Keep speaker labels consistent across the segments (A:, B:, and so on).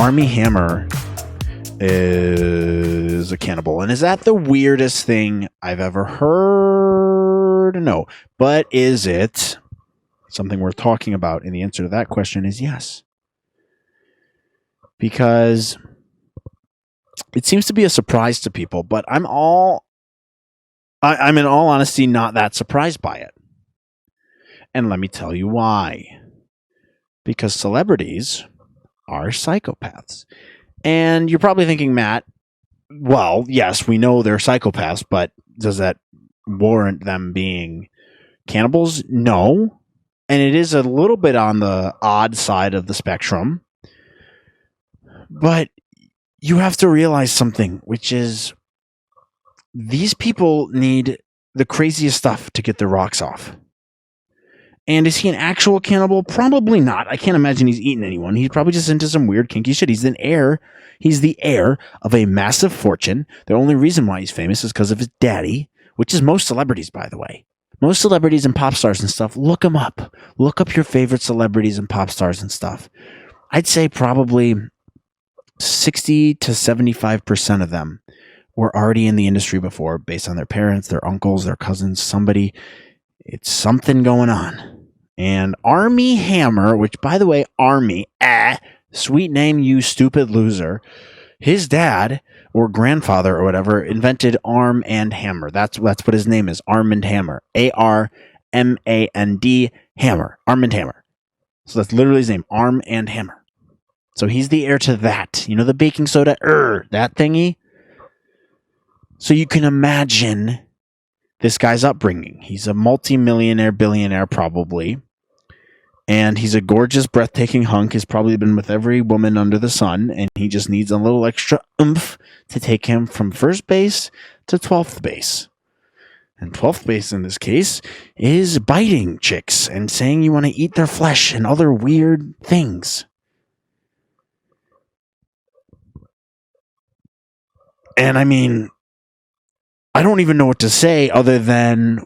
A: Armie Hammer is a cannibal. And is that the weirdest thing I've ever heard? No. But is it something worth talking about? And the answer to that question is yes. Because it seems to be a surprise to people, but I'm in all honesty not that surprised by it. And let me tell you why. Because celebrities are psychopaths. And you're probably thinking, Matt, well, yes, we know they're psychopaths, but does that warrant them being cannibals? No. And it is a little bit on the odd side of the spectrum. But you have to realize something, which is these people need the craziest stuff to get their rocks off. And is he an actual cannibal? Probably not. I can't imagine he's eaten anyone. He's probably just into some weird kinky shit. He's the heir of a massive fortune. The only reason why he's famous is because of his daddy, which is most celebrities, by the way. Most celebrities and pop stars and stuff, look them up. Look up your favorite celebrities and pop stars and stuff. I'd say probably 60 to 75% of them were already in the industry before, based on their parents, their uncles, their cousins, somebody. It's something going on. And Armie Hammer, which, by the way, Armie, sweet name, you stupid loser. His dad or grandfather or whatever invented Arm and Hammer. That's what his name is, Armand Hammer. ARMAND Hammer. Armand Hammer. So that's literally his name, Arm and Hammer. So he's the heir to that. You know, the baking soda, that thingy? So you can imagine this guy's upbringing. He's a multi-millionaire, billionaire probably. And he's a gorgeous, breathtaking hunk. He's probably been with every woman under the sun. And he just needs a little extra oomph to take him from first base to 12th base. And 12th base in this case is biting chicks and saying you want to eat their flesh and other weird things. And I mean, I don't even know what to say other than,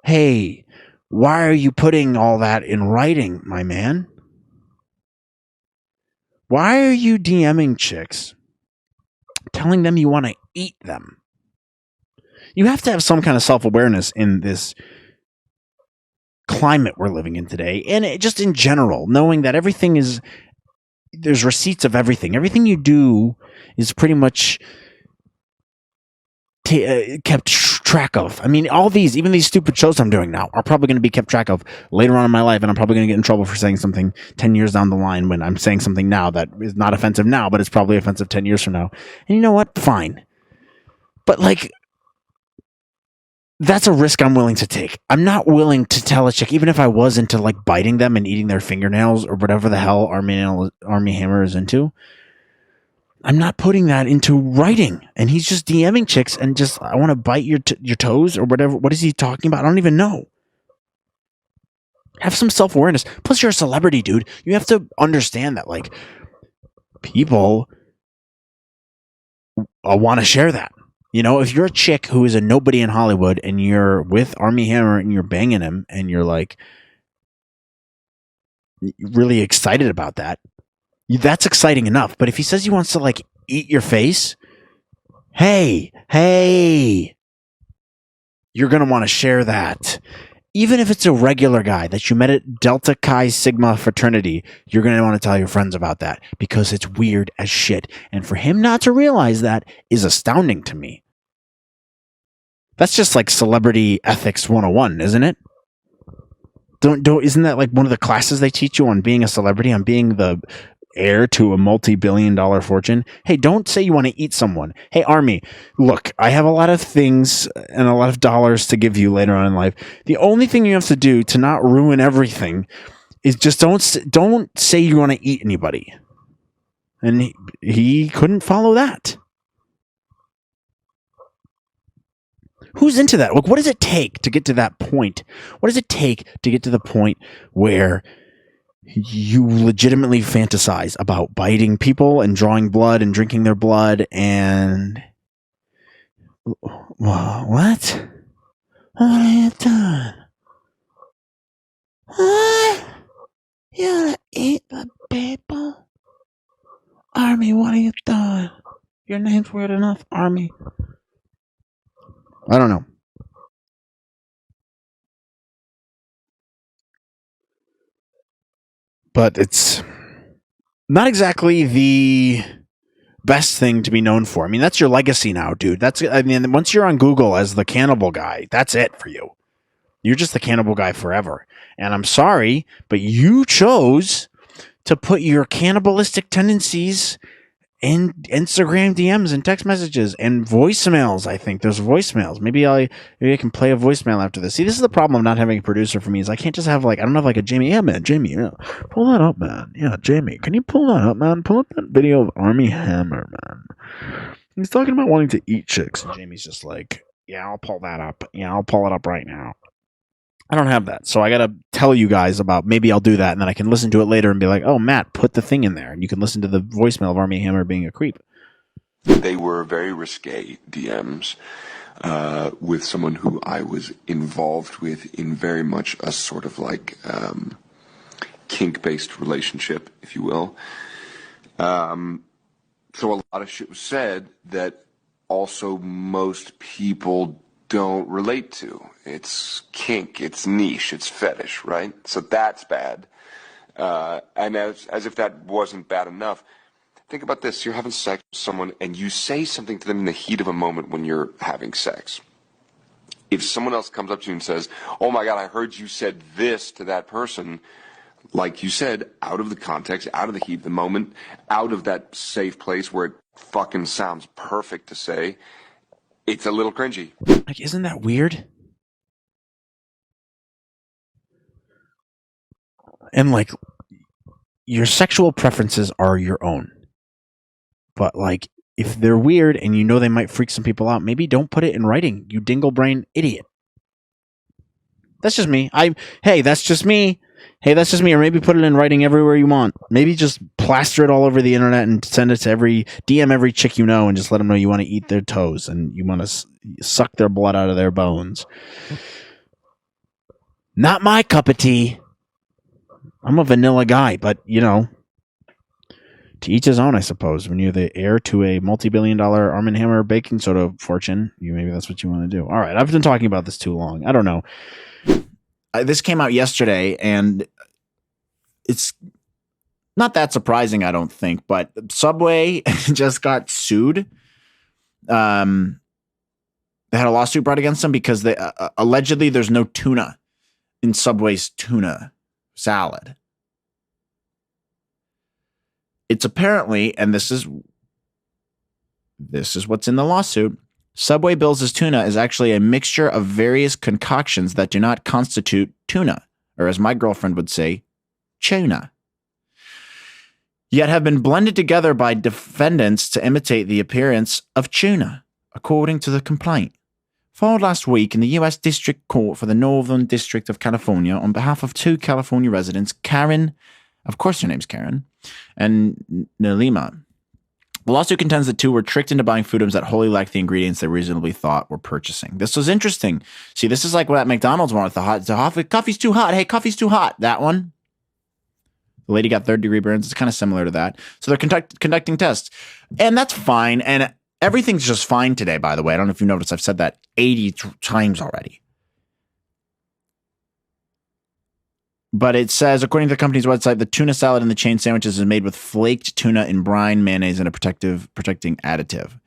A: hey, why are you putting all that in writing, my man? Why are you DMing chicks, telling them you want to eat them? You have to have some kind of self-awareness in this climate we're living in today, and just in general, knowing that everything is, there's receipts of everything. Everything you do is pretty much kept track of. I mean, all these, even these stupid shows I'm doing now, are probably going to be kept track of later on in my life, and I'm probably going to get in trouble for saying something 10 years down the line when I'm saying something now that is not offensive now, but it's probably offensive 10 years from now. And you know what? Fine. But like, that's a risk I'm willing to take. I'm not willing to tell a chick, even if I was into like biting them and eating their fingernails or whatever the hell Armie Hammer is into. I'm not putting that into writing. And he's just DMing chicks and just, I want to bite your toes or whatever. What is he talking about? I don't even know. Have some self-awareness. Plus, you're a celebrity, dude. You have to understand that, like, people want to share that. You know, if you're a chick who is a nobody in Hollywood and you're with Armie Hammer and you're banging him and you're like really excited about that, that's exciting enough. But if he says he wants to like eat your face, hey, you're going to want to share that. Even if it's a regular guy that you met at Delta Chi Sigma fraternity, you're going to want to tell your friends about that because it's weird as shit. And for him not to realize that is astounding to me. That's just like celebrity ethics 101, isn't it? Isn't that like one of the classes they teach you on being a celebrity, on being the heir to a multi-billion-dollar fortune? Hey, don't say you want to eat someone. Hey, Armie, look, I have a lot of things and a lot of dollars to give you later on in life. The only thing you have to do to not ruin everything is just don't say you want to eat anybody. And he couldn't follow that. Who's into that? Like, what does it take to get to that point? What does it take to get to the point where you legitimately fantasize about biting people and drawing blood and drinking their blood and... What? What are you doing? What? You wanna eat the people? Army, what are you doing? Your name's weird enough, Army. I don't know. But it's not exactly the best thing to be known for. I mean, that's your legacy now, dude. Once you're on Google as the cannibal guy, that's it for you. You're just the cannibal guy forever. And I'm sorry, but you chose to put your cannibalistic tendencies in Instagram DMs and text messages and voicemails. I think there's voicemails. Maybe I can play a voicemail after this. See, this is the problem of not having a producer for me is I can't just have I don't have a Jamie. Yeah, man, Jamie, yeah, pull that up, man. Yeah, Jamie, can you pull that up, man? Pull up that video of Army Hammer, man. He's talking about wanting to eat chicks. And Jamie's just like, yeah, I'll pull that up. Yeah, I'll pull it up right now. I don't have that. So I got to tell you guys about maybe I'll do that and then I can listen to it later and be like, oh, Matt, put the thing in there. And you can listen to the voicemail of Army Hammer being a creep.
B: They were very risque DMs with someone who I was involved with in very much a sort of kink-based relationship, if you will. So a lot of shit was said that also most people don't relate to. It's kink, it's niche, it's fetish, right? So that's bad. And as if that wasn't bad enough, think about this. You're having sex with someone and you say something to them in the heat of a moment when you're having sex. If someone else comes up to you and says, oh my God, I heard you said this to that person, like you said, out of the context, out of the heat of the moment, out of that safe place where it fucking sounds perfect to say, it's a little cringy.
A: Isn't that weird? And your sexual preferences are your own. But if they're weird and you know they might freak some people out, maybe don't put it in writing, you dingle brain idiot. That's just me. That's just me. Hey, that's just me. Or maybe put it in writing everywhere you want. Maybe just plaster it all over the internet and send it to DM every chick you know and just let them know you want to eat their toes and you want to suck their blood out of their bones. Not my cup of tea. I'm a vanilla guy, but to each his own, I suppose. When you're the heir to a multi-billion-dollar Arm & Hammer baking soda fortune, maybe that's what you want to do. All right, I've been talking about this too long. I don't know. This came out yesterday, and it's not that surprising, I don't think, but Subway just got sued. They had a lawsuit brought against them because they allegedly there's no tuna in Subway's tuna salad. It's apparently, and this is what's in the lawsuit, Subway bills tuna is actually a mixture of various concoctions that do not constitute tuna, or as my girlfriend would say, tuna, yet have been blended together by defendants to imitate the appearance of tuna, according to the complaint. Filed last week in the U.S. District Court for the Northern District of California on behalf of two California residents, Karen, of course her name's Karen, and Nalima. The lawsuit contends the two were tricked into buying food items that wholly lacked the ingredients they reasonably thought were purchasing. This was interesting. See, this is like what at McDonald's one with the coffee's too hot. Hey, coffee's too hot. That one. The lady got third-degree burns. It's kind of similar to that. So they're conducting tests. And that's fine. And everything's just fine today, by the way. I don't know if you noticed. I've said that 80 times already. But it says, according to the company's website, the tuna salad in the chain sandwiches is made with flaked tuna in brine, mayonnaise, and a protecting additive.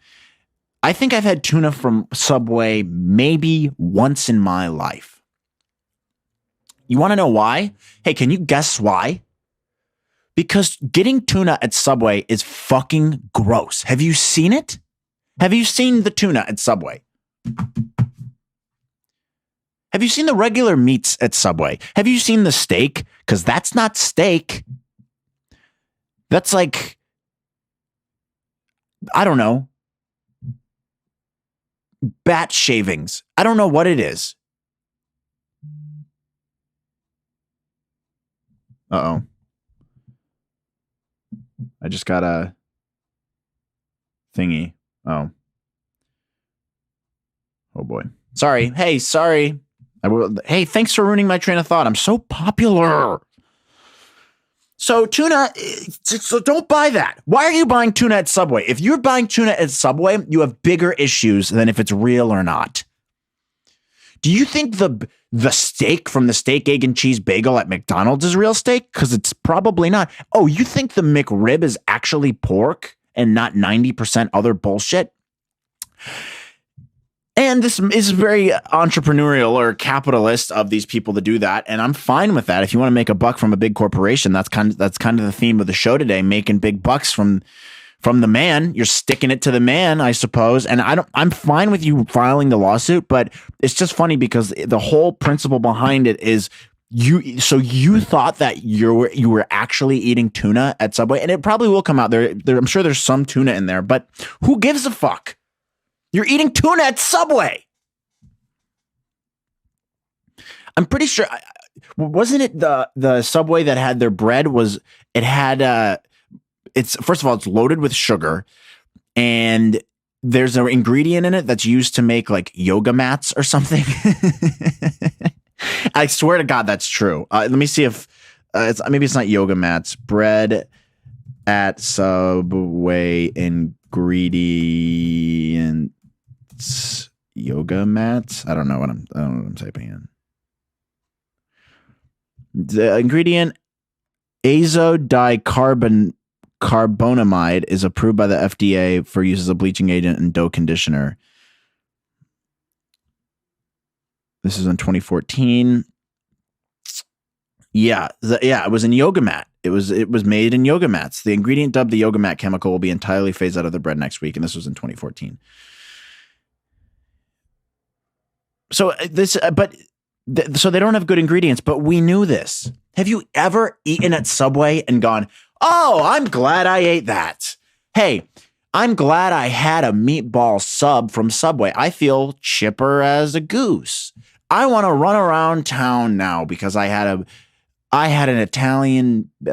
A: I think I've had tuna from Subway maybe once in my life. You want to know why? Hey, can you guess why? Because getting tuna at Subway is fucking gross. Have you seen it? Have you seen the tuna at Subway? Have you seen the regular meats at Subway? Have you seen the steak? Because that's not steak. That's like, I don't know, bat shavings. I don't know what it is. Uh-oh. I just got a thingy. Oh. Oh, boy. Sorry. Hey, sorry. Hey, thanks for ruining my train of thought. I'm so popular. So tuna, so don't buy that. Why are you buying tuna at Subway? If you're buying tuna at Subway, you have bigger issues than if it's real or not. Do you think the steak from the steak, egg, and cheese bagel at McDonald's is real steak? Because it's probably not. Oh, you think the McRib is actually pork and not 90% other bullshit? And this is very entrepreneurial or capitalist of these people to do that, and I'm fine with that. If you want to make a buck from a big corporation, that's kind of the theme of the show today: making big bucks from the man. You're sticking it to the man, I suppose. And I'm fine with you filing the lawsuit, but it's just funny because the whole principle behind it is you thought that you were actually eating tuna at Subway, and it probably will come out there. I'm sure there's some tuna in there, but who gives a fuck? You're eating tuna at Subway. I'm pretty sure, wasn't it the Subway that had their bread it's first of all, it's loaded with sugar, and there's an ingredient in it that's used to make like yoga mats or something. I swear to God, that's true. Let me see if maybe it's not yoga mats. Bread at Subway ingredients. Yoga mats. I don't know what I'm typing in. The ingredient azodicarbonamide is approved by the FDA for use as a bleaching agent and dough conditioner. This is in 2014. Yeah, it was in yoga mat. It was made in yoga mats. The ingredient dubbed the yoga mat chemical will be entirely phased out of the bread next week, and this was in 2014. So so they don't have good ingredients, but we knew this. Have you ever eaten at Subway and gone, "Oh, I'm glad I ate that. Hey, I'm glad I had a meatball sub from Subway. I feel chipper as a goose. I want to run around town now because I had a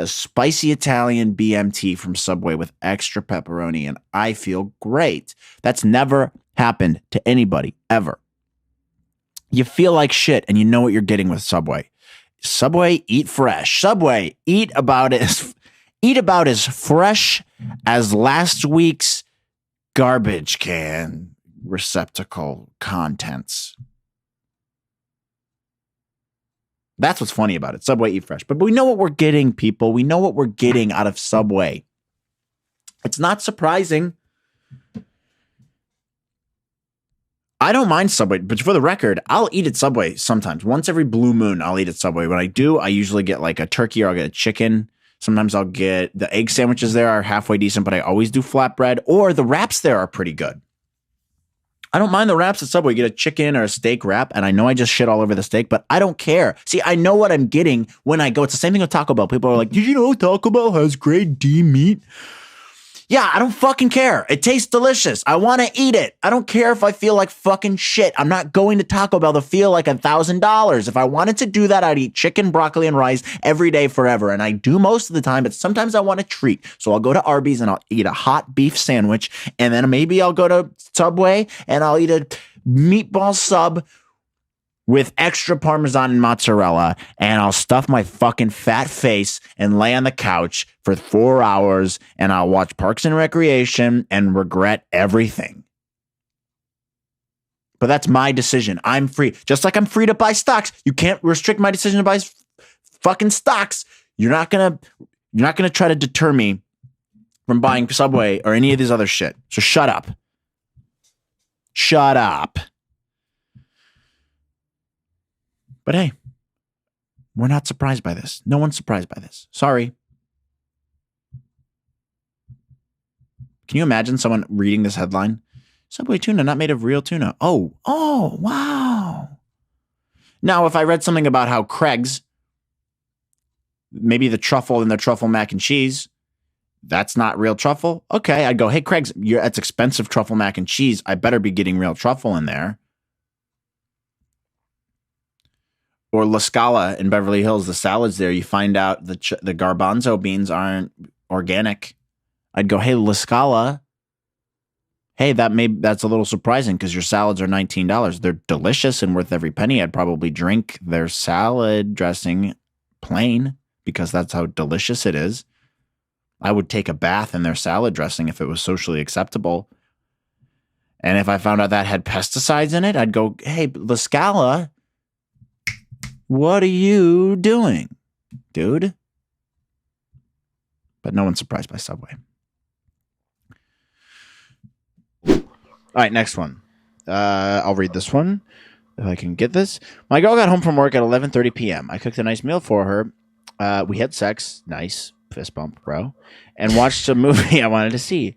A: spicy Italian BMT from Subway with extra pepperoni, and I feel great." That's never happened to anybody ever. You feel like shit, and you know what you're getting with Subway. Subway, eat fresh. Subway, eat about as fresh as last week's garbage can receptacle contents. That's what's funny about it. Subway, eat fresh. But we know what we're getting, people. We know what we're getting out of Subway. It's not surprising. I don't mind Subway, but for the record, I'll eat at Subway sometimes. Once every blue moon, I'll eat at Subway. When I do, I usually get like a turkey or I'll get a chicken. Sometimes I'll get the egg sandwiches there are halfway decent, but I always do flatbread, or the wraps there are pretty good. I don't mind the wraps at Subway. You get a chicken or a steak wrap, and I know I just shit all over the steak, but I don't care. See, I know what I'm getting when I go. It's the same thing with Taco Bell. People are like, "Did you know Taco Bell has grade D meat?" Yeah, I don't fucking care. It tastes delicious. I want to eat it. I don't care if I feel like fucking shit. I'm not going to Taco Bell to feel like $1,000. If I wanted to do that, I'd eat chicken, broccoli, and rice every day forever. And I do most of the time, but sometimes I want a treat. So I'll go to Arby's and I'll eat a hot beef sandwich. And then maybe I'll go to Subway and I'll eat a meatball sub with extra Parmesan and mozzarella, and I'll stuff my fucking fat face and lay on the couch for 4 hours, and I'll watch Parks and Recreation and regret everything. But that's my decision. I'm free. Just like I'm free to buy stocks. You can't restrict my decision to buy fucking stocks. You're not gonna try to deter me from buying Subway or any of these other shit. So shut up. Shut up. But hey, we're not surprised by this. No one's surprised by this. Sorry. Can you imagine someone reading this headline? Subway tuna not made of real tuna. Oh, wow. Now, if I read something about how Craig's, maybe the truffle in their truffle mac and cheese, that's not real truffle. Okay, I'd go, "Hey, Craig's, that's expensive truffle mac and cheese. I better be getting real truffle in there." Or La Scala in Beverly Hills, the salads there, you find out the garbanzo beans aren't organic. I'd go, "Hey, La Scala, hey, that's a little surprising because your salads are $19. They're delicious and worth every penny. I'd probably drink their salad dressing plain, because that's how delicious it is. I would take a bath in their salad dressing if it was socially acceptable. And if I found out that had pesticides in it, I'd go, hey, La Scala, what are you doing, dude? But no one's surprised by Subway. All right, next one. I'll read this one if I can get this. My girl got home from work at 11:30 p.m. I cooked a nice meal for her. We had sex. Nice. Fist bump, bro. And watched a movie I wanted to see.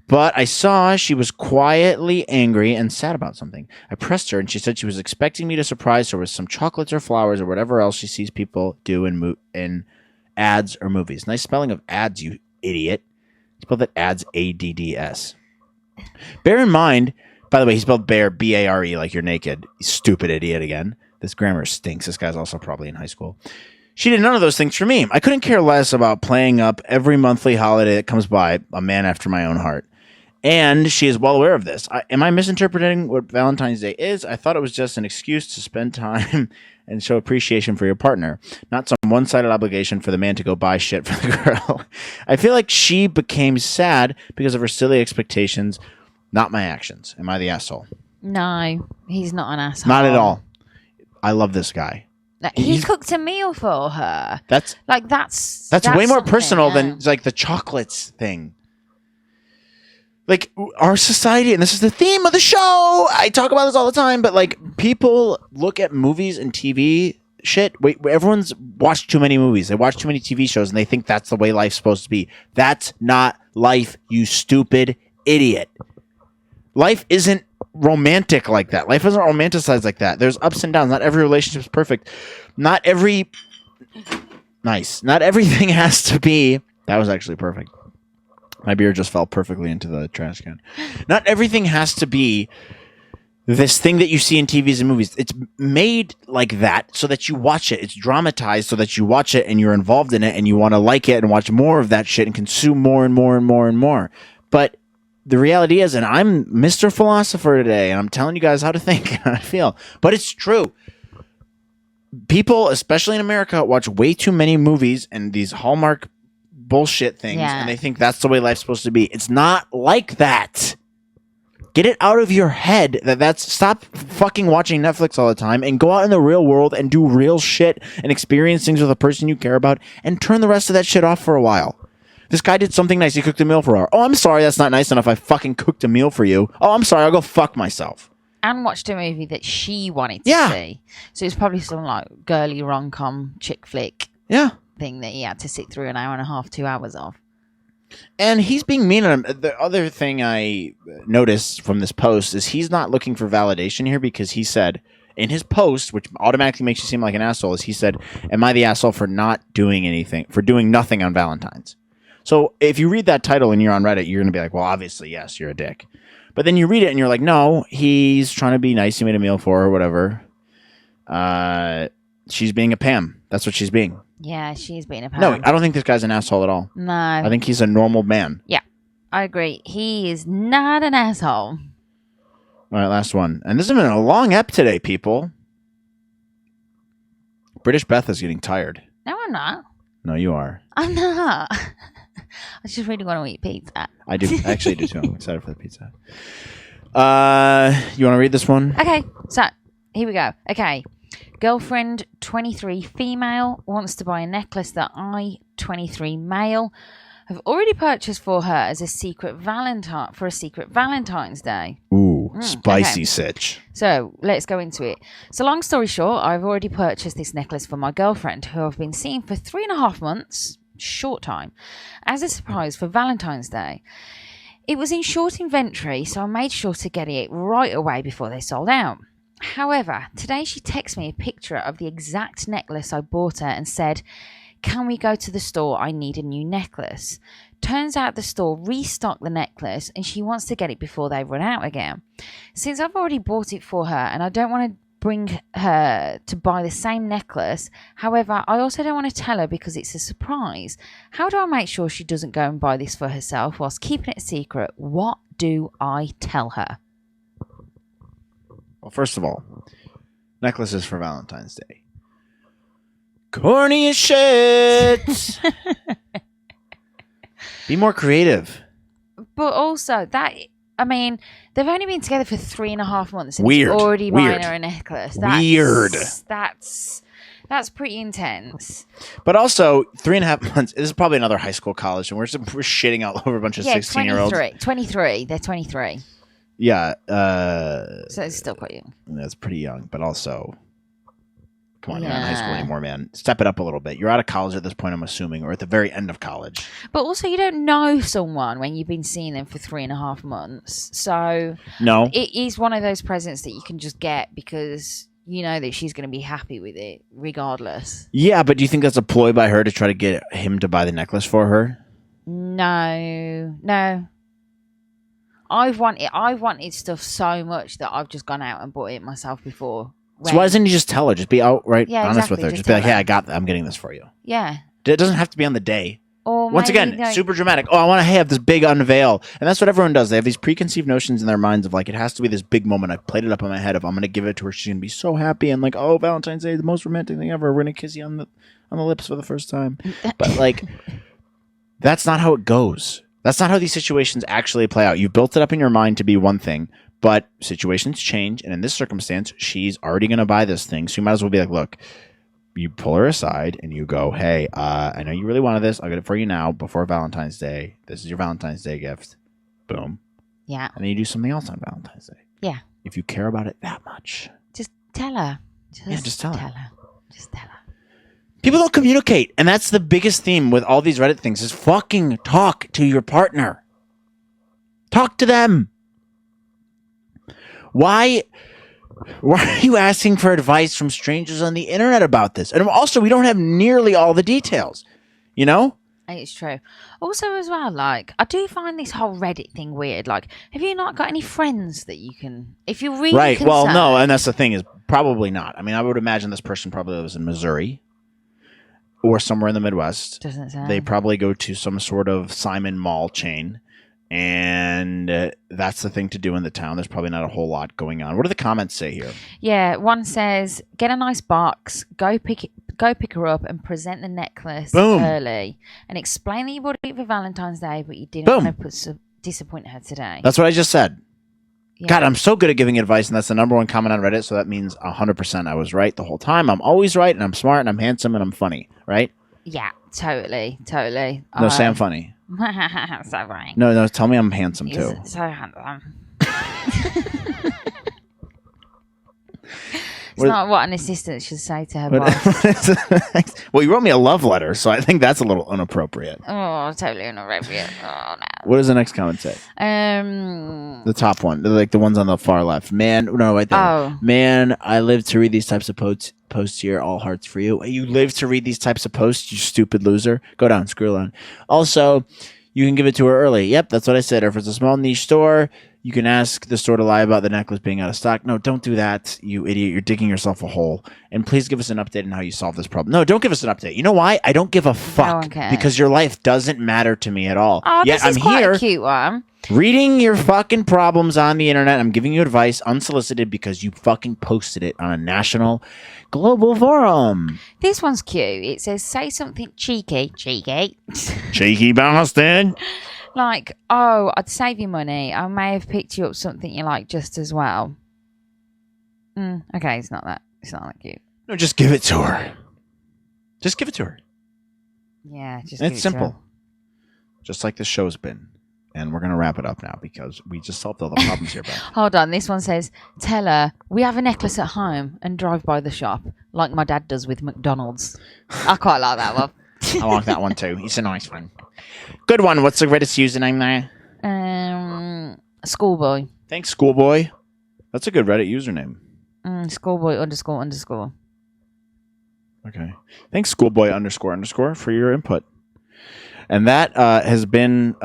A: But I saw she was quietly angry and sad about something. I pressed her, and she said she was expecting me to surprise her with some chocolates or flowers or whatever else she sees people do in ads or movies. Nice spelling of ads, you idiot. He spelled that ads, ADDS. Bear in mind, by the way, he spelled bear, B-A-R-E, like you're naked. You stupid idiot again. This grammar stinks. This guy's also probably in high school. She did none of those things for me. I couldn't care less about playing up every monthly holiday that comes by, a man after my own heart. And she is well aware of this. Am I misinterpreting what Valentine's Day is? I thought it was just an excuse to spend time and show appreciation for your partner, not some one-sided obligation for the man to go buy shit for the girl. I feel like she became sad because of her silly expectations, not my actions. Am I the asshole?
C: No, he's not an asshole.
A: Not at all. I love this guy.
C: He cooked a meal for her.
A: That's way more personal than like the chocolates thing. Like our society, and this is the theme of the show. I talk about this all the time, but like people look at movies and TV shit. Wait, everyone's watched too many movies. They watch too many TV shows, and they think that's the way life's supposed to be. That's not life, you stupid idiot. Life isn't romantic like that. Life isn't romanticized like that. There's ups and downs. Not every relationship is perfect. Not everything has to be. That was actually perfect. My beer just fell perfectly into the trash can. Not everything has to be this thing that you see in TVs and movies. It's made like that so that you watch it. It's dramatized so that you watch it and you're involved in it and you want to like it and watch more of that shit and consume more and more and more and more. But the reality is, and I'm Mr. Philosopher today, and I'm telling you guys how to think and how to feel, but it's true. People, especially in America, watch way too many movies and these Hallmark bullshit things, and they think that's the way life's supposed to be. It's not like that. Get it out of your head stop fucking watching Netflix all the time and go out in the real world and do real shit and experience things with a person you care about and turn the rest of that shit off for a while. This guy did something nice. He cooked a meal for her. Oh, I'm sorry. That's not nice enough. I fucking cooked a meal for you. Oh, I'm sorry. I'll go fuck myself.
C: And watched a movie that she wanted to see. So it's probably some like girly rom-com chick flick thing that he had to sit through an hour and a half, 2 hours of.
A: And he's being mean on him. The other thing I noticed from this post is he's not looking for validation here, because he said in his post, which automatically makes you seem like an asshole, is he said, am I the asshole for not doing anything, for doing nothing on Valentine's? So if you read that title and you're on Reddit, you're going to be like, well, obviously, yes, you're a dick. But then you read it and you're like, no, he's trying to be nice. He made a meal for her or whatever. She's being a Pam. That's what she's being.
C: Yeah, she's being a Pam.
A: No, I don't think this guy's an asshole at all.
C: No.
A: I think he's a normal man.
C: Yeah, I agree. He is not an asshole.
A: All right, last one. And this has been a long ep today, people. British Beth is getting tired.
C: No, I'm not.
A: No, you are.
C: I'm not. I just really want to eat pizza.
A: I do. I actually do too. I'm excited for the pizza. You want to read this one?
C: Okay, so here we go. Okay. Girlfriend 23 female wants to buy a necklace that I 23 male have already purchased for her as a secret Valentine's Day.
A: Ooh, spicy
C: okay.
A: sitch.
C: So let's go into it. So long story short, I've already purchased this necklace for my girlfriend, who I've been seeing for 3.5 months, short time, as a surprise for Valentine's Day. It was in short inventory, so I made sure to get it right away before they sold out. However, today she texted me a picture of the exact necklace I bought her and said, can we go to the store? I need a new necklace. Turns out the store restocked the necklace and she wants to get it before they run out again. Since I've already bought it for her and I don't want to bring her to buy the same necklace, however, I also don't want to tell her because it's a surprise. How do I make sure she doesn't go and buy this for herself whilst keeping it a secret? What do I tell her?
A: Well, first of all, necklaces for Valentine's Day. Corny as shit. Be more creative.
C: But also that, I mean, they've only been together for 3.5 months, and
A: Weird.
C: he's already
A: Weird.
C: buying her a necklace.
A: Weird.
C: That's pretty intense.
A: But also, 3.5 months. This is probably another high school, college, and we're shitting all over a bunch of 16-year-olds.
C: 23. They're 23.
A: Yeah.
C: So it's still quite young.
A: That's pretty young, but also, come on, you're not in high school anymore, man. Step it up a little bit. You're out of college at this point, I'm assuming, or at the very end of college.
C: But also, you don't know someone when you've been seeing them for 3.5 months. So
A: No.
C: it is one of those presents that you can just get because you know that she's going to be happy with it regardless.
A: Yeah, but do you think that's a ploy by her to try to get him to buy the necklace for her?
C: No. I've wanted stuff so much that I've just gone out and bought it myself before.
A: So why doesn't you just tell her? Just be outright honest with her.
C: Just
A: Just be like,
C: tell
A: hey,
C: her.
A: I got that. I'm getting this for you.
C: Yeah.
A: It doesn't have to be on the day.
C: Or
A: Once
C: maybe,
A: again,
C: like,
A: super dramatic. Oh, I want to have this big unveil. And that's what everyone does. They have these preconceived notions in their minds of like, it has to be this big moment. I've played it up in my head of I'm going to give it to her. She's going to be so happy. And like, oh, Valentine's Day, the most romantic thing ever. We're going to kiss you on the lips for the first time. But like, that's not how it goes. That's not how these situations actually play out. You built it up in your mind to be one thing, but situations change. And in this circumstance, she's already going to buy this thing. So you might as well be like, look, you pull her aside and you go, hey, I know you really wanted this. I'll get it for you now before Valentine's Day. This is your Valentine's Day gift. Boom.
C: Yeah.
A: And then you do something else on Valentine's Day.
C: Yeah.
A: If you care about it that much.
C: Just tell her.
A: Just tell her.
C: Just tell her.
A: People don't communicate. And that's the biggest theme with all these Reddit things is fucking talk to your partner. Talk to them. Why are you asking for advice from strangers on the internet about this? And also, we don't have nearly all the details, you know?
C: It's true. Also, as well, like, I do find this whole Reddit thing weird. Like, have you not got any friends that you can, if you're really
A: Right. Well,
C: concerned-
A: no, and that's the thing is probably not. I mean, I would imagine this person probably lives in Missouri or somewhere in the Midwest.
C: Doesn't say.
A: They probably go to some sort of Simon Mall chain. And that's the thing to do in the town. There's probably not a whole lot going on. What do the comments say here?
C: Yeah, one says, get a nice box, go pick her up and present the necklace
A: Boom.
C: early and explain that you bought it for Valentine's Day, but you didn't
A: Boom.
C: want to disappoint her today.
A: That's what I just said.
C: Yeah.
A: God, I'm so good at giving advice, and that's the number one comment on Reddit, so that means 100% I was right the whole time. I'm always right, and I'm smart, and I'm handsome, and I'm funny, right?
C: Yeah, totally.
A: No, say I'm funny.
C: So right.
A: No, tell me I'm handsome,
C: He's
A: too.
C: so handsome. It's
A: What-
C: not what an assistant should say to her
A: But-
C: boss.
A: Well, you wrote me a love letter, so I think that's a little inappropriate.
C: Oh, totally inappropriate. Oh, no.
A: What does the next comment say? The top one, like the ones on the far left. Man, no, right there.
C: Oh.
A: Man, I live to read these types of posts here. All hearts for you. You live to read these types of posts, you stupid loser. Go down, scroll down. Also, you can give it to her early. Yep, that's what I said. Or if it's a small niche store, you can ask the store to lie about the necklace being out of stock. No, don't do that, you idiot. You're digging yourself a hole. And please give us an update on how you solve this problem. No, don't give us an update. You know why? I don't give a fuck.
C: one cares.
A: Because your life doesn't matter to me at all.
C: Oh,
A: Yet
C: this is
A: I'm
C: quite
A: here
C: a cute one.
A: reading your fucking problems on the internet. I'm giving you advice unsolicited because you fucking posted it on a national global forum.
C: This one's cute. It says, say something cheeky.
A: Cheeky bastard.
C: Like, oh, I'd save you money. I may have picked you up something you like just as well. Okay, it's not that cute.
A: No, just give it to her. Just give it to her.
C: Yeah, just
A: And
C: give
A: it's
C: it to her.
A: simple. Just like this show's been. And we're going to wrap it up now because we just solved all the problems here, bro.
C: Hold on, this one says, tell her we have a necklace at home and drive by the shop like my dad does with McDonald's. I quite like that one.
A: I like that one too. It's a nice one. Good one. What's the Reddit's username there?
C: Schoolboy.
A: Thanks, Schoolboy. That's a good Reddit username.
C: Schoolboy __.
A: Okay. Thanks, Schoolboy __ for your input. And that has been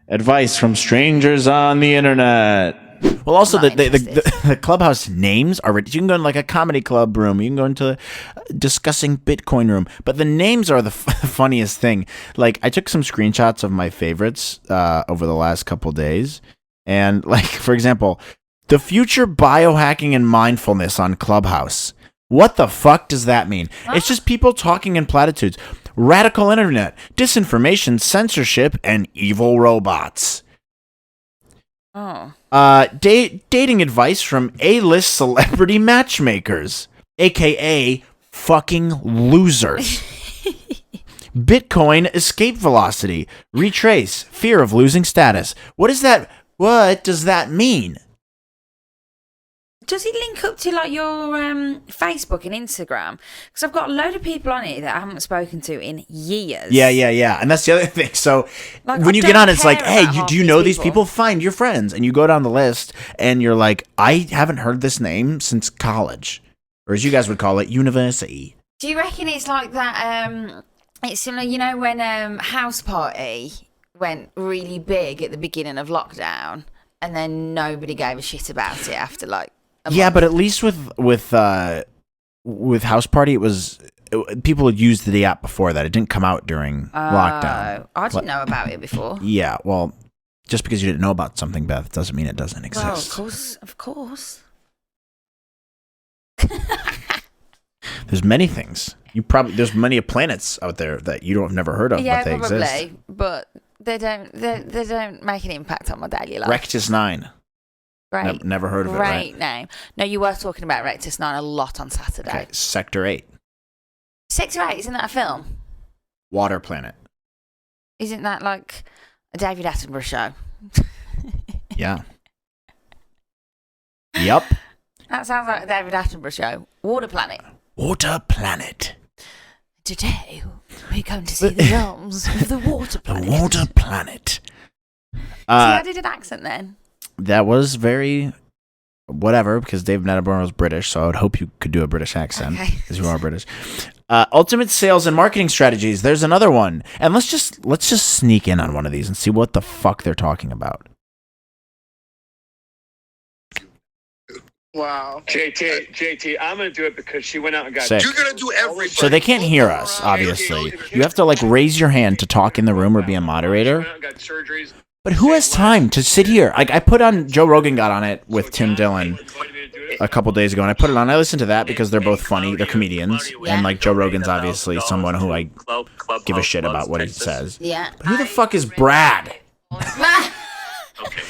A: advice from strangers on the internet. Well, also the clubhouse names are you can go in like a comedy club room, you can go into a discussing Bitcoin room, but the names are the funniest thing. Like I took some screenshots of my favorites over the last couple days, and like for example, the future biohacking and mindfulness on Clubhouse. What the fuck does that mean? It's just people talking in platitudes. Radical internet, disinformation, censorship, and evil robots.
C: Oh.
A: Dating advice from A-list celebrity matchmakers, aka fucking losers. Bitcoin escape velocity, retrace, fear of losing status. What does that mean?
C: Does it link up to like your Facebook and Instagram? Because I've got a load of people on it that I haven't spoken to in years.
A: Yeah. And that's the other thing. So
C: Like,
A: when
C: I
A: you get
C: don't
A: on, it's like,
C: care
A: hey,
C: about half
A: do you
C: these
A: know these
C: people.
A: people? Find your friends. And you go down the list and you're like, I haven't heard this name since college. Or as you guys would call it, university.
C: Do you reckon it's like that? It's similar, you know, when House Party went really big at the beginning of lockdown, and then nobody gave a shit about it after like.
A: Yeah, but at least with House Party, people had used the app before that. It didn't come out during lockdown.
C: I didn't know about it before.
A: Yeah, well, just because you didn't know about something, Beth, doesn't mean it doesn't exist.
C: Well, of course.
A: There's many things. There's many planets out there that you don't have never heard of,
C: Yeah,
A: but they
C: probably,
A: exist.
C: but they don't make an impact on my daily life.
A: Rectus 9.
C: Great.
A: Never heard of it,
C: Great
A: right?
C: name. No, you were talking about Rectus 9 a lot on Saturday.
A: Okay, Sector 8.
C: Sector 8, isn't that a film?
A: Water planet.
C: Isn't that like a David Attenborough show?
A: Yeah. Yep.
C: That sounds like a David Attenborough show. Water Planet.
A: Water planet.
C: Today, we're going to see the realms of the Water Planet.
A: The water planet.
C: See, I did an accent then.
A: That was very whatever, because David Attenborough was British, so I would hope you could do a British accent,
C: Okay.
A: because you are British. Ultimate sales and marketing strategies. There's another one, and let's just sneak in on one of these and see what the fuck they're talking about.
D: Wow.
E: JT, I'm gonna do it because she went out and got.
A: Sick.
D: You're gonna do everything.
A: So they can't hear us, obviously. You have to like raise your hand to talk in the room or be a moderator.
E: She went out and got surgeries.
A: But who has time to sit here? Like I put on, Joe Rogan got on it with Tim Dillon a couple days ago, and I put it on. I listened to that because they're both funny. They're comedians, and like Joe Rogan's obviously someone who I give a shit about what he says.
C: Yeah.
A: But who the fuck is Brad?
E: Okay,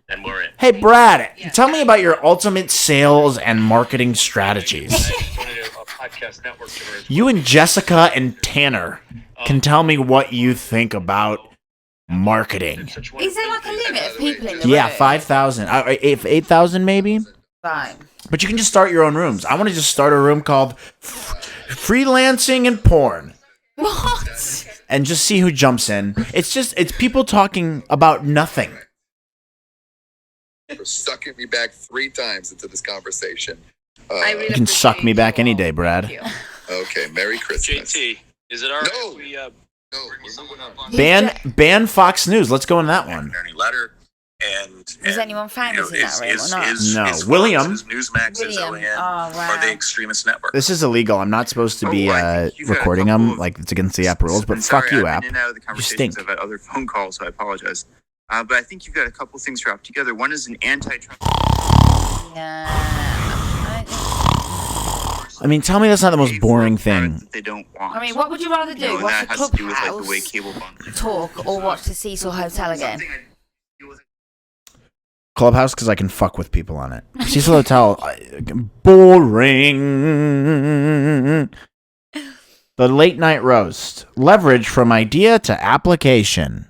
E: then we're in.
A: Hey Brad, tell me about your ultimate sales and marketing strategies. You and Jessica and Tanner can tell me what you think about marketing.
C: Is there like a limit of people in the
A: Yeah,
C: room?
A: 5,000. 8,000 maybe?
C: Fine.
A: But you can just start your own rooms. I want to just start a room called Freelancing and Porn.
C: What?
A: And just see who jumps in. It's people talking about nothing.
D: For sucking me back 3 times into this conversation.
A: You can suck me back any day, Brad.
D: Okay, Merry Christmas.
E: JT, is it alright?
D: No.
E: if we,
D: No, we're moving on.
A: Ban Fox News. Let's go in that one.
F: Attorney letter.
C: Is anyone famous in that room or not?
A: No. William.
F: Is Newsmax, is
C: William.
F: OAN,
C: Oh, wow.
F: are they extremist network?
A: This is illegal. I'm not supposed to be
F: I think you've got a
A: recording
F: couple
A: them.
F: of-
A: Like, it's against the app rules. But
F: I'm
A: fuck
F: sorry,
A: you,
F: I've
A: app.
F: been in and out of the
A: You
F: conversations.
A: stink.
F: I've had other phone calls, so I apologize. But I think you've got a couple things wrapped together. One is an antitrust.
A: I mean, tell me that's not the most boring thing.
F: That they don't want.
C: I mean, what would you rather do?
F: You know, and
C: Watch
F: that
C: the
F: has to do with like the
C: Clubhouse
F: way cable bundles.
C: talk or watch the Cecil Hotel again?
F: Something I deal with.
A: Clubhouse, because I can fuck with people on it. Cecil Hotel, boring. The late night roast. Leverage from idea to application.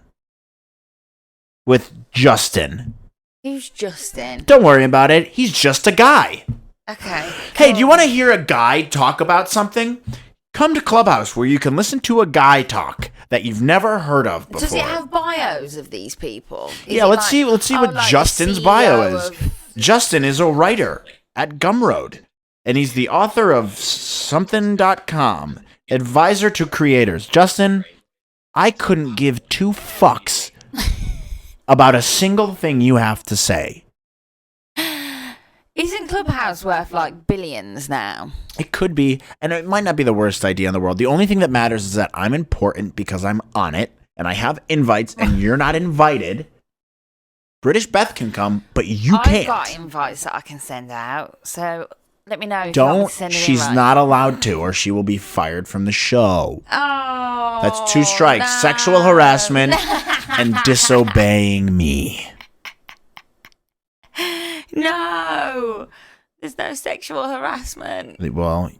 A: With Justin.
C: Who's Justin?
A: Don't worry about it. He's just a guy.
C: Okay.
A: Hey, do you want to hear a guy talk about something? Come to Clubhouse where you can listen to a guy talk that you've never heard of before.
C: Does it have bios of these people? Is
A: Yeah,
C: it
A: let's see what
C: like
A: Justin's
C: the
A: bio
C: CEO
A: is.
C: of-
A: Justin is a writer at Gumroad, and he's the author of something.com, advisor to creators. Justin, I couldn't give 2 fucks about a single thing you have to say.
C: Isn't Clubhouse worth like billions now?
A: It could be, and it might not be the worst idea in the world. The only thing that matters is that I'm important because I'm on it, and I have invites, and you're not invited. British Beth can come, but you
C: I've
A: can't.
C: got invites that I can send out. So Let me know. If you want me to send an
A: She's
C: invite.
A: not allowed to, or she will be fired from the show.
C: Oh.
A: That's 2 strikes.
C: No.
A: Sexual harassment and disobeying me.
C: No. There's no sexual harassment.
A: Well,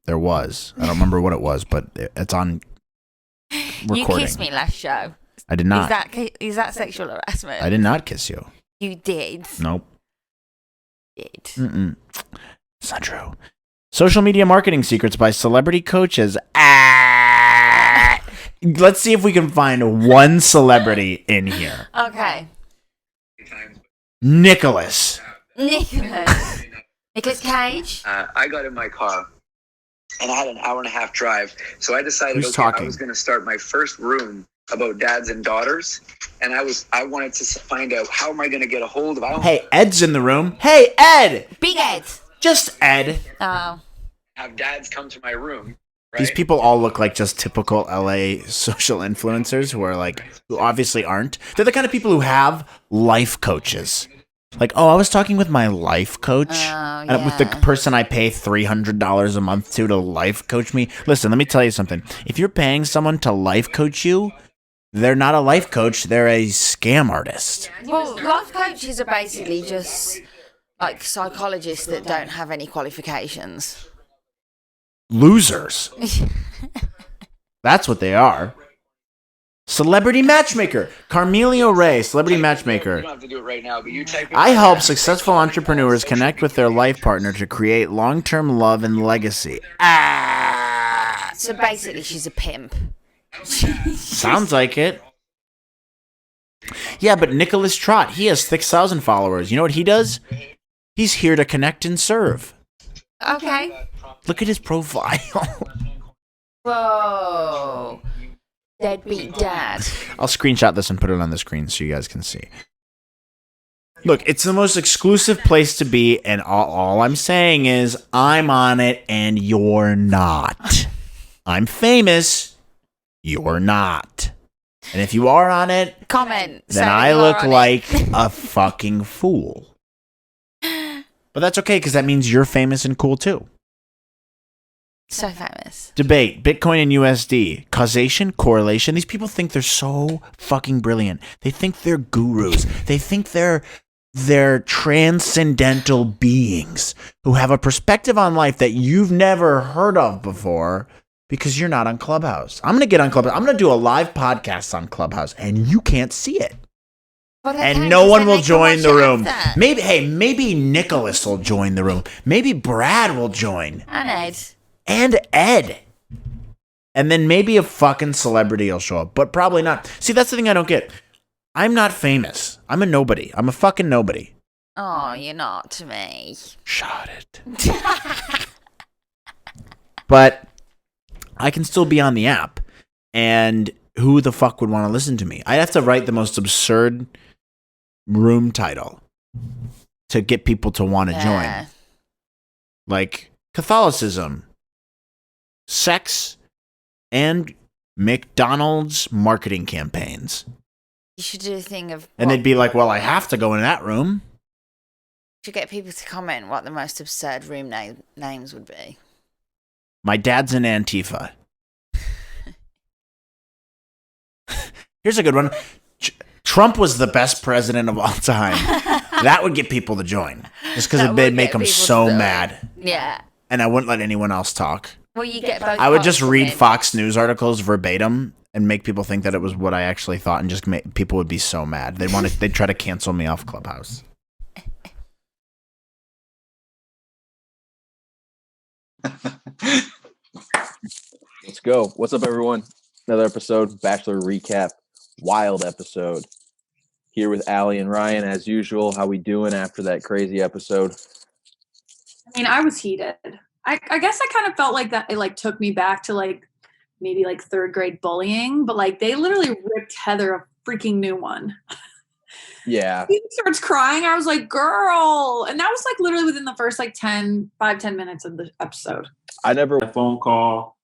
A: there was. I don't remember what it was, but it's on recording.
C: You kissed me last show.
A: I did not.
C: Is that sexual harassment?
A: I did not kiss you.
C: You did.
A: Nope.
C: Did.
A: Mm-mm. It's not true. Social media marketing secrets by celebrity coaches. Let's see if we can find one celebrity in here.
C: Okay.
A: Nicholas.
C: Nicholas Cage.
F: I got in my car and I had an hour and a half drive. So I decided
A: Who's
F: I
A: talking?
F: was going to start my first room about dads and daughters. And I wanted to find out, how am I going to get a hold of
A: Hey, Ed's in the room. Hey, Ed.
C: Big Ed.
A: Just Ed.
C: Oh.
F: have dads come to my room. Right?
A: These people all look like just typical LA social influencers who obviously aren't. They're the kind of people who have life coaches. Like, I was talking with my life coach, and with the person I pay $300 a month to life coach me. Listen, let me tell you something. If you're paying someone to life coach you, they're not a life coach. They're a scam artist.
C: Well, life coaches are basically just like psychologists that don't have any qualifications.
A: Losers. That's what they are. Celebrity matchmaker. Carmelio Ray, celebrity matchmaker.
F: You don't have to do it right now, but you type in
A: I help successful entrepreneurs connect with their life partner to create long-term love and legacy.
C: So basically, she's a pimp.
A: Sounds like it. Yeah, but Nicholas Trott, he has 6,000 followers. You know what he does? He's here to connect and serve.
C: Okay.
A: Look at his profile.
C: Whoa. Deadbeat dad.
A: I'll screenshot this and put it on the screen so you guys can see. Look, it's the most exclusive place to be, and all I'm saying is I'm on it and you're not. I'm famous. You're not. And if you are on it,
C: Comment.
A: then I look like a fucking fool. But that's okay, because that means you're famous and cool too.
C: So famous.
A: Debate, Bitcoin and USD, causation, correlation. These people think they're so fucking brilliant. They think they're gurus. They think they're transcendental beings who have a perspective on life that you've never heard of before because you're not on Clubhouse. I'm going to get on Clubhouse. I'm going to do a live podcast on Clubhouse, and you can't see it. And no one will join the room. Maybe Nicholas will join the room. Maybe Brad will join.
C: And Ed.
A: And Ed. And then maybe a fucking celebrity will show up, but probably not. See, that's the thing I don't get. I'm not famous. I'm a nobody. I'm a fucking nobody.
C: Oh, you're not to me.
A: Shut it. But I can still be on the app. And who the fuck would want to listen to me? I'd have to write the most absurd room title to get people to want to join. Like Catholicism, sex, and McDonald's marketing campaigns.
C: You should do a thing of...
A: And they'd be like, well, I have to go in that room.
C: You should get people to comment what the most absurd room names would be.
A: My dad's in Antifa. Here's a good one. Trump was the best president of all time. That would get people to join. Just because it'd make them so mad.
C: Yeah.
A: And I wouldn't let anyone else talk.
C: Well, you get both.
A: I would just read Fox News articles verbatim and make people think that it was what I actually thought, and just people would be so mad. They'd try to cancel me off Clubhouse.
G: Let's go. What's up, everyone? Another episode, Bachelor Recap. Wild episode. Here with Allie and Ryan, as usual. How we doing after that crazy episode?
H: I mean, I was heated. I guess I kind of felt like that it took me back to maybe third grade bullying, but they literally ripped Heather a freaking new one.
G: Yeah.
H: He starts crying. I was like, girl. And that was literally within the first 10 minutes of the episode.
G: I never
I: a phone call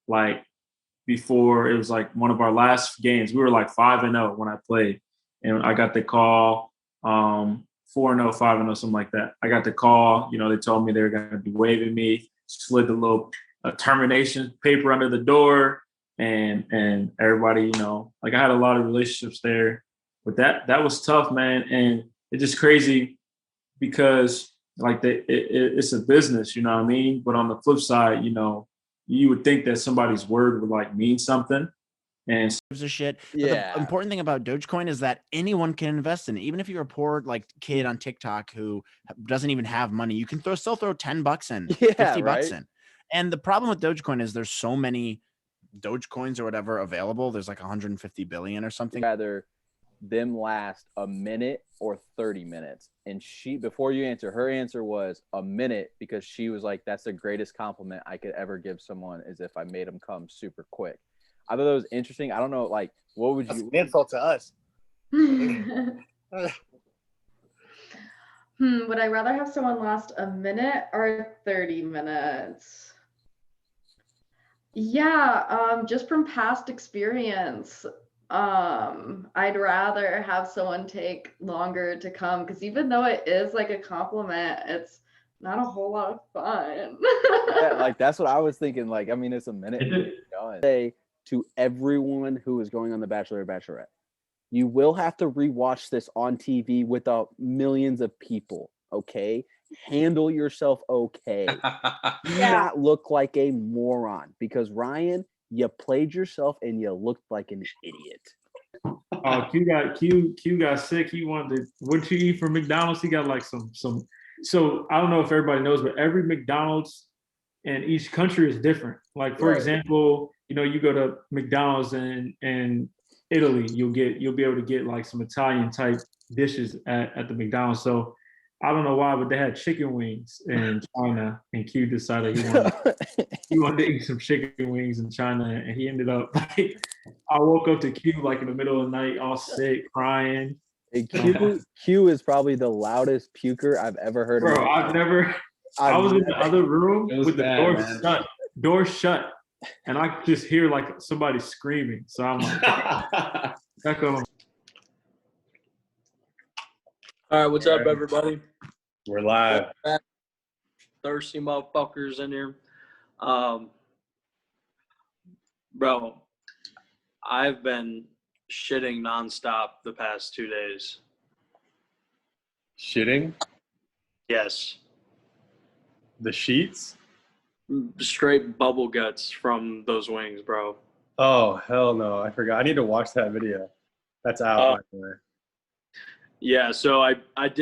I: before it was one of our last games. We were 5-0 when I played, and I got the call 4-0, 5-0, something like that. I got the call. You know, they told me they were going to be waiving me. Slid the little termination paper under the door, and everybody, you know, like I had a lot of relationships there. But that was tough, man, and it's just crazy because like it's a business, you know what I mean? But on the flip side, you know, you would think that somebody's word would like mean something. And
A: gives a shit. But
G: Yeah.
A: the important thing about Dogecoin is that anyone can invest in it. Even if you're a poor like kid on TikTok who doesn't even have money, you can still throw $10 in, $50
G: right?
A: in. And the problem with Dogecoin is there's so many Dogecoins or whatever available. There's like 150 billion or something.
G: Rather them last a minute or 30 minutes. And she, before you answer, her answer was a minute, because she was like, that's the greatest compliment I could ever give someone, is if I made them come super quick. I thought that was interesting. I don't know, like, what would
J: That's
G: you?
J: an insult to us.
K: Would I rather have someone last a minute or 30 minutes? Yeah, just from past experience, I'd rather have someone take longer to come, because even though it is like a compliment, it's not a whole lot of fun.
G: Yeah, like that's what I was thinking. Like, I mean, it's a minute. Done. Say to everyone who is going on The Bachelor or Bachelorette, you will have to rewatch this on TV without millions of people. Okay, handle yourself. Okay, do not look like a moron, because Ryan, you played yourself and you looked like an idiot.
I: Oh, Q got sick. He wanted what you eat from McDonald's. He got like some. So I don't know if everybody knows, but every McDonald's in each country is different. Like for example, you know, you go to McDonald's in Italy, you'll be able to get like some Italian type dishes at the McDonald's. So I don't know why, but they had chicken wings in China, and Q decided he wanted to eat some chicken wings in China, and he ended up like, I woke up to Q like in the middle of the night, all sick, crying.
G: Hey, Q is probably the loudest puker I've ever heard.
I: Bro, I was in the other room with the door shut, and I could just hear like somebody screaming. So I'm like, back on.
L: All right, what's up, everybody?
J: We're live.
L: Thirsty motherfuckers in here. Bro, I've been shitting nonstop the past 2 days.
J: Shitting?
L: Yes.
J: The sheets?
L: Straight bubble guts from those wings, bro.
J: Oh, hell no. I forgot. I need to watch that video. That's out, by the way.
L: Yeah, so I did